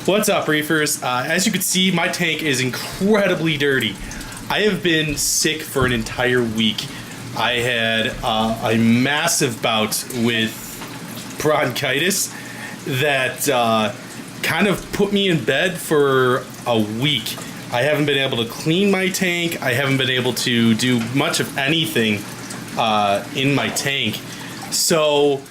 What's up, reefers? As you can see, my tank is incredibly dirty. I have been sick for an entire week. I had a massive bout with bronchitis that kind of put me in bed for a week. I haven't been able to clean my tank. I haven't been able to do much of anything in my tank. So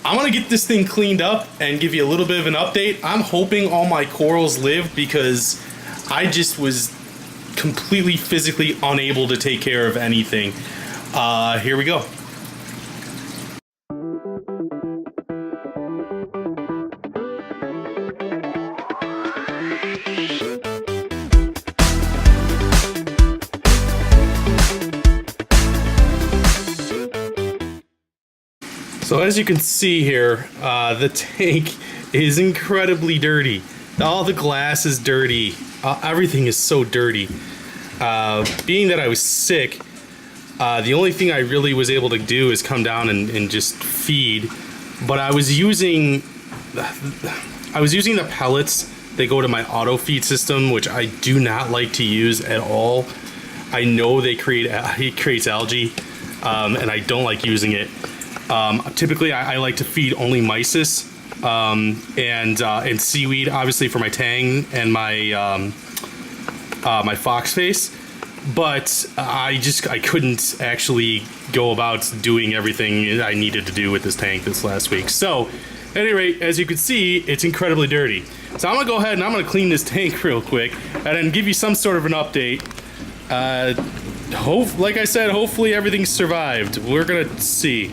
I'm gonna get this thing cleaned up and give you a little bit of an update. I'm hoping all my corals lived because I just was completely physically unable to take care of anything. Here we go. So as you can see here, the tank is incredibly dirty. All the glass is dirty. Everything is so dirty. Being that I was sick, the only thing I really was able to do is come down and just feed. But I was using the pellets. They go to my auto feed system, which I do not like to use at all. I know it creates algae, and I don't like using it. Typically, I like to feed only mysis and seaweed, obviously for my tang and my my fox face. But I couldn't actually go about doing everything I needed to do with this tank this last week. So, at any rate, as you can see, it's incredibly dirty. So I'm gonna go ahead and I'm gonna clean this tank real quick and then give you some sort of an update. Like I said, hopefully everything survived. We're gonna see.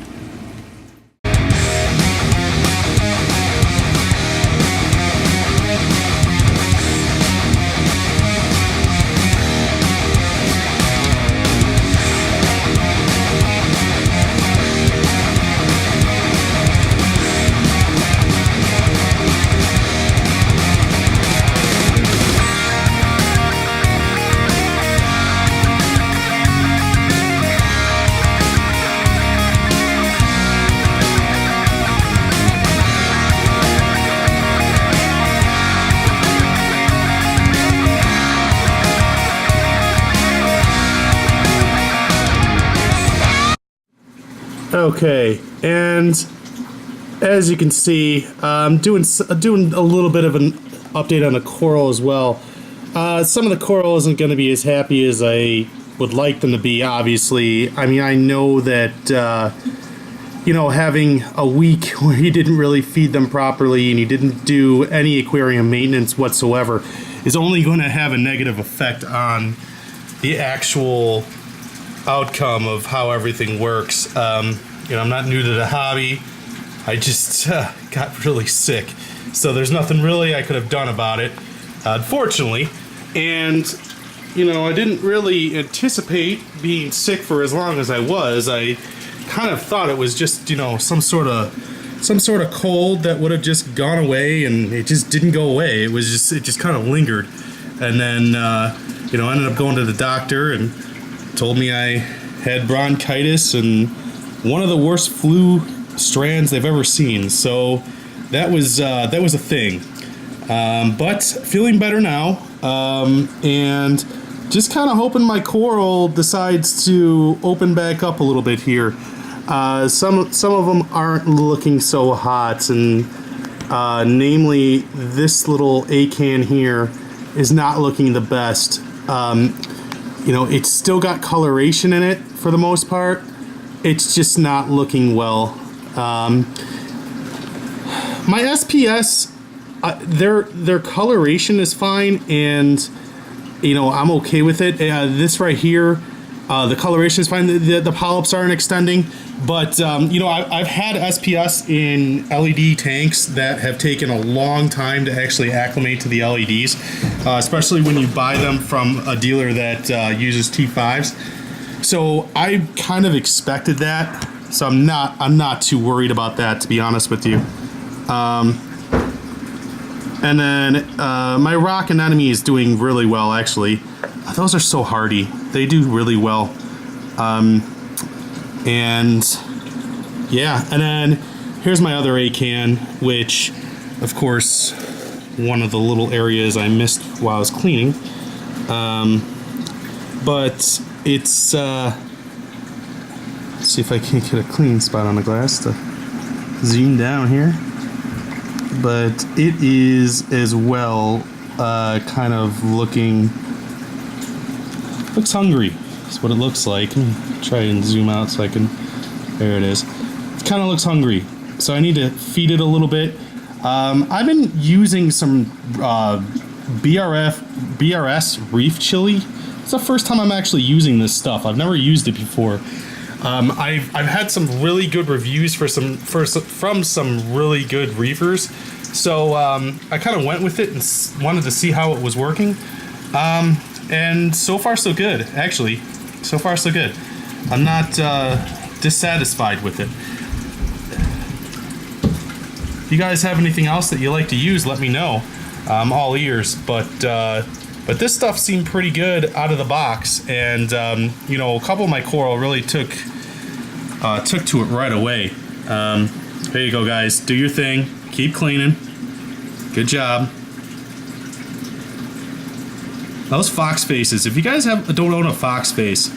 Okay, and as you can see, I'm doing a little bit of an update on the coral as well. Some of the coral isn't going to be as happy as I would like them to be, obviously. I mean, I know that, you know, having a week where you didn't really feed them properly and you didn't do any aquarium maintenance whatsoever is only going to have a negative effect on the actual outcome of how everything works. You know, I'm not new to the hobby. I just got really sick. So there's nothing really I could have done about it, unfortunately. And, you know, I didn't really anticipate being sick for as long as I was. I kind of thought it was just, you know, some sort of cold that would have just gone away, and it just didn't go away. It just kind of lingered. And then, you know, I ended up going to the doctor and told me I had bronchitis and one of the worst flu strands they've ever seen. So that was a thing. But feeling better now, and just kind of hoping my coral decides to open back up a little bit here. Some of them aren't looking so hot, and namely this little acan here is not looking the best. You know, it's still got coloration in it for the most part. It's just not looking well. My SPS, their coloration is fine, and you know, I'm okay with it. This right here, the coloration is fine. The polyps aren't extending, but you know, I've had SPS in LED tanks that have taken a long time to actually acclimate to the LEDs, especially when you buy them from a dealer that uses T5s. So I kind of expected that, so I'm not too worried about that, to be honest with you. And then my rock anemone is doing really well, actually. Those are so hardy. They do really well. And yeah, and then here's my other acan, which of course one of the little areas I missed while I was cleaning. But it's, let's see if I can get a clean spot on the glass to zoom down here. But it is as well kind of looking, looks hungry. That's what it looks like. Let me try and zoom out so I can, there it is. It kind of looks hungry. So I need to feed it a little bit. I've been using some BRS Reef chili. It's the first time I'm actually using this stuff. I've never used it before. I've had some really good reviews from some really good reefers, so I kind of went with it and wanted to see how it was working. And so far so good, actually. So far so good. I'm not dissatisfied with it. If you guys have anything else that you like to use, let me know. I'm all ears, but this stuff seemed pretty good out of the box, and you know, a couple of my coral really took to it right away. There you go, guys. Do your thing. Keep cleaning. Good job. Those fox faces. If you guys don't own a fox face,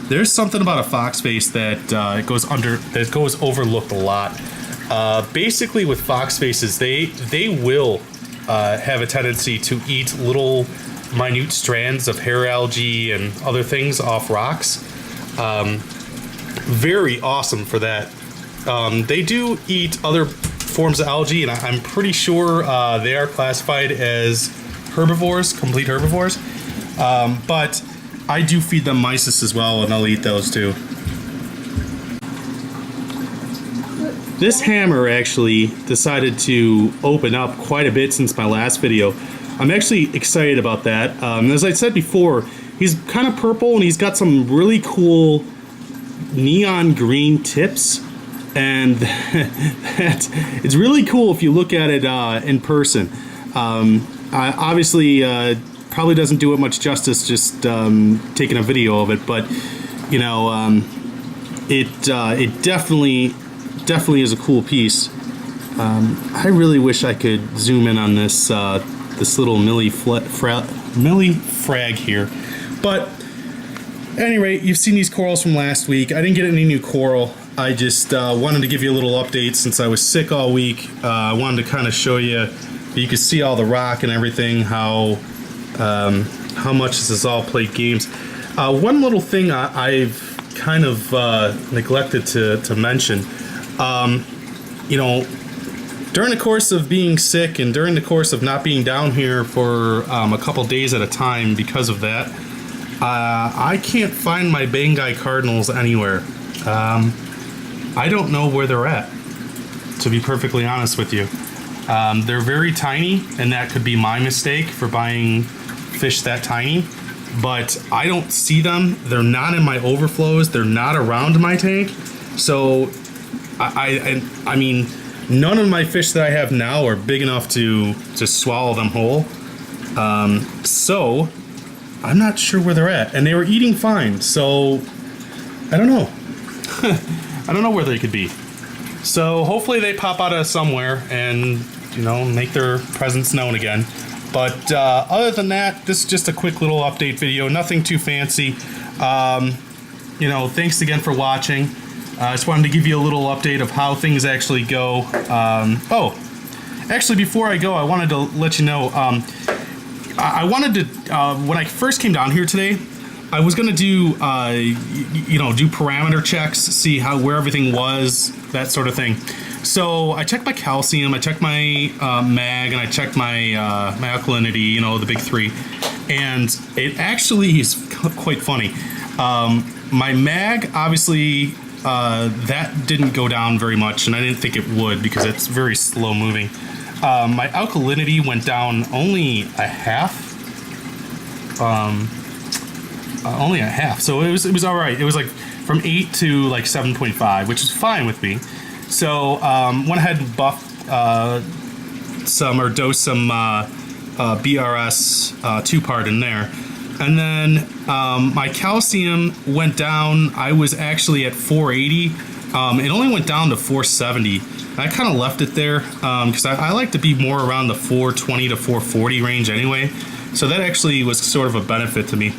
there's something about a fox face that goes overlooked a lot. Basically, with fox faces, they will have a tendency to eat little minute strands of hair algae and other things off rocks. Very awesome for that. They do eat other forms of algae, and I'm pretty sure they are classified as herbivores, complete herbivores. But I do feed them mysis as well, and I'll eat those too. This hammer actually decided to open up quite a bit since my last video. I'm actually excited about that. As I said before, he's kind of purple and he's got some really cool neon green tips, and it's really cool if you look at it in person. Obviously, probably doesn't do it much justice just taking a video of it, but you know, it definitely is a cool piece. I really wish I could zoom in on this this little milli frag here, but at any rate, you've seen these corals from last week. I didn't get any new coral. I just wanted to give you a little update since I was sick all week. I wanted to kind of show you could see all the rock and everything, how much this has all played games. One little thing I've kind of neglected to mention. You know, during the course of being sick and during the course of not being down here for a couple days at a time because of that, I can't find my Banggai cardinals anywhere. I don't know where they're at, to be perfectly honest with you. They're very tiny, and that could be my mistake for buying fish that tiny, but I don't see them. They're not in my overflows. They're not around my tank. So I mean, none of my fish that I have now are big enough to swallow them whole. So I'm not sure where they're at, and they were eating fine. So I don't know. I don't know where they could be. So hopefully they pop out of somewhere and, you know, make their presence known again. But other than that, this is just a quick little update video. Nothing too fancy. You know, thanks again for watching. I just wanted to give you a little update of how things actually go. Oh, actually, before I go, I wanted to let you know, I wanted to, when I first came down here today, I was going to do, you know, do parameter checks, see where everything was, that sort of thing. So I checked my calcium, I checked my mag, and I checked my my alkalinity, you know, the big three. And it actually is quite funny. My mag, obviously, that didn't go down very much, and I didn't think it would because it's very slow moving. My alkalinity went down only a half. Only a half, so it was all right. It was like from 8 to like 7.5, which is fine with me. So went ahead and buffed dosed some BRS 2-part in there, and then my calcium went down. I was actually at 480 It only went down to 470. I kind of left it there because I like to be more around the 420 to 440 range anyway. So that actually was sort of a benefit to me.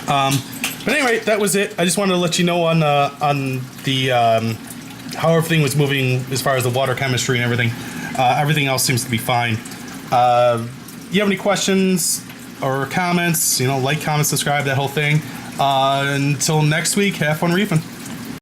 But anyway, that was it. I just wanted to let you know on the how everything was moving as far as the water chemistry and everything. Everything else seems to be fine. You have any questions or comments? Like, comment, subscribe, that whole thing. Until next week, have fun reefing.